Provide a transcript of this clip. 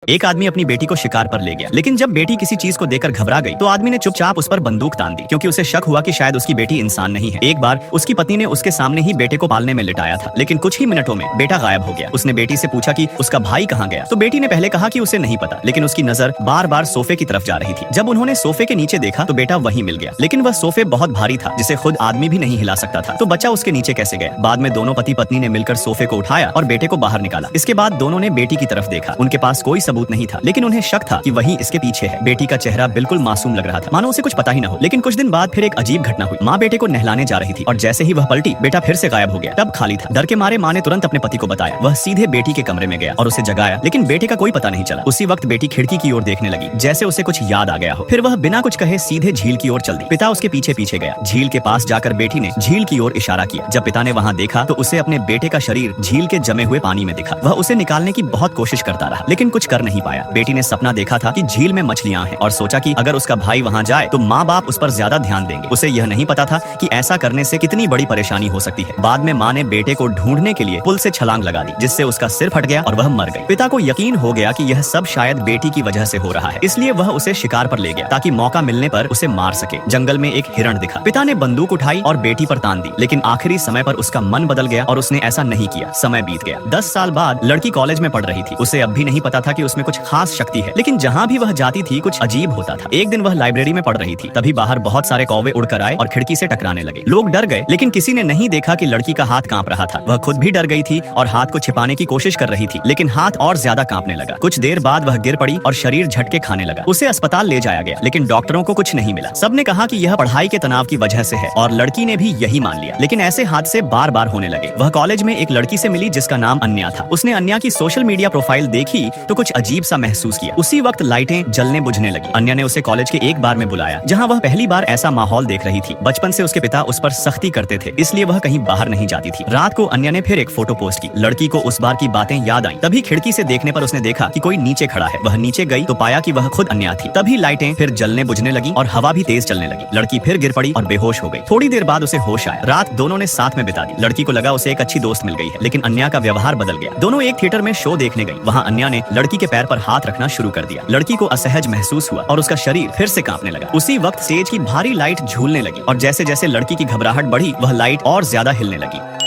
एक आदमी अपनी बेटी को शिकार पर ले गया, लेकिन जब बेटी किसी चीज को देखकर घबरा गई तो आदमी ने चुपचाप उस पर बंदूक तान दी, क्योंकि उसे शक हुआ कि शायद उसकी बेटी इंसान नहीं है। एक बार उसकी पत्नी ने उसके सामने ही बेटे को पालने में लिटाया था, लेकिन कुछ ही मिनटों में बेटा गायब हो गया। उसने बेटी से पूछा कि उसका भाई कहाँ गया, तो बेटी ने पहले कहा कि उसे नहीं पता, लेकिन उसकी नजर बार बार सोफे की तरफ जा रही थी। जब उन्होंने सोफे के नीचे देखा तो बेटा वहीं मिल गया, लेकिन वह सोफे बहुत भारी था जिसे खुद आदमी भी नहीं हिला सकता था, तो बच्चा उसके नीचे कैसे गया। बाद में दोनों पति पत्नी ने मिलकर सोफे को उठाया और बेटे को बाहर निकाला। इसके बाद दोनों ने बेटी की तरफ देखा। उनके पास कोई सबूत नहीं था, लेकिन उन्हें शक था कि वही इसके पीछे है। बेटी का चेहरा बिल्कुल मासूम लग रहा था, मानो उसे कुछ पता ही न हो। लेकिन कुछ दिन बाद फिर एक अजीब घटना हुई। माँ बेटे को नहलाने जा रही थी और जैसे ही वह पलटी, बेटा फिर से गायब हो गया। तब खाली था। डर के मारे माँ ने तुरंत अपने पति को बताया। वह सीधे बेटी के कमरे में गया और उसे जगाया, लेकिन बेटे का कोई पता नहीं चला। उसी वक्त बेटी खिड़की की ओर देखने लगी, जैसे उसे कुछ याद आ गया हो। फिर वह बिना कुछ कहे सीधे झील की ओर चल दी। पिता उसके पीछे पीछे गया। झील के पास जाकर बेटी ने झील की ओर इशारा किया। जब पिता ने वहाँ देखा तो उसे अपने बेटे का शरीर झील के जमे हुए पानी में दिखा। वह उसे निकालने की बहुत कोशिश करता रहा, लेकिन कुछ कर नहीं पाया। बेटी ने सपना देखा था कि झील में मछलियां हैं और सोचा कि अगर उसका भाई वहाँ जाए तो माँ बाप उस पर ज्यादा ध्यान देंगे। उसे यह नहीं पता था कि ऐसा करने से कितनी बड़ी परेशानी हो सकती है। बाद में माँ ने बेटे को ढूंढने के लिए पुल से छलांग लगा दी, जिससे उसका सिर फट गया और वह मर गई। पिता को यकीन हो गया कि यह सब शायद बेटी की वजह से हो रहा है, इसलिए वह उसे शिकार पर ले गया ताकि मौका मिलने पर उसे मार सके। जंगल में एक हिरण दिखा। पिता ने बंदूक उठाई और बेटी पर तान दी, लेकिन आखिरी समय पर उसका मन बदल गया और उसने ऐसा नहीं किया। समय बीत गया। 10 साल बाद लड़की कॉलेज में पढ़ रही थी। उसे अब भी नहीं पता था कि उसमें कुछ खास शक्ति है, लेकिन जहाँ भी वह जाती थी कुछ अजीब होता था। एक दिन वह लाइब्रेरी में पढ़ रही थी, तभी बाहर बहुत सारे कौवे उड़कर आए और खिड़की से टकराने लगे। लोग डर गए, लेकिन किसी ने नहीं देखा कि लड़की का हाथ कांप रहा था। वह खुद भी डर गई थी और हाथ को छिपाने की कोशिश कर रही थी, लेकिन हाथ और ज्यादा कांपने लगा। कुछ देर बाद वह गिर पड़ी और शरीर झटके खाने लगा। उसे अस्पताल ले जाया गया, लेकिन डॉक्टरों को कुछ नहीं मिला। सबने कहा कि यह पढ़ाई के तनाव की वजह से है और लड़की ने भी यही मान लिया। लेकिन ऐसे हादसे बार बार होने लगे। वह कॉलेज में एक लड़की से मिली जिसका नाम अन्या था। उसने अन्या की सोशल मीडिया प्रोफाइल देखी तो कुछ अजीब सा महसूस किया। उसी वक्त लाइटें जलने बुझने लगी। अन्या ने उसे कॉलेज के एक बार में बुलाया, जहाँ वह पहली बार ऐसा माहौल देख रही थी। बचपन से उसके पिता उस पर सख्ती करते थे, इसलिए वह कहीं बाहर नहीं जाती थी। रात को अन्या ने फिर एक फोटो पोस्ट की। लड़की को उस बार की बातें याद आईं। तभी खिड़की से देखने पर उसने देखा कि कोई नीचे खड़ा है। वह नीचे गई तो पाया कि वह खुद अन्या थी। तभी लाइटें फिर जलने बुझने लगी और हवा भी तेज चलने लगी। लड़की फिर गिर पड़ी और बेहोश हो गई। थोड़ी देर बाद उसे होश आया। रात दोनों ने साथ में बिता दी। लड़की को लगा उसे एक अच्छी दोस्त मिल गई है, लेकिन अन्या का व्यवहार बदल गया। दोनों एक थिएटर में शो देखने गई। वहाँ अन्या ने लड़की के पैर पर हाथ रखना शुरू कर दिया। लड़की को असहज महसूस हुआ और उसका शरीर फिर से कांपने लगा। उसी वक्त स्टेज की भारी लाइट झूलने लगी और जैसे जैसे लड़की की घबराहट बढ़ी, वह लाइट और ज्यादा हिलने लगी।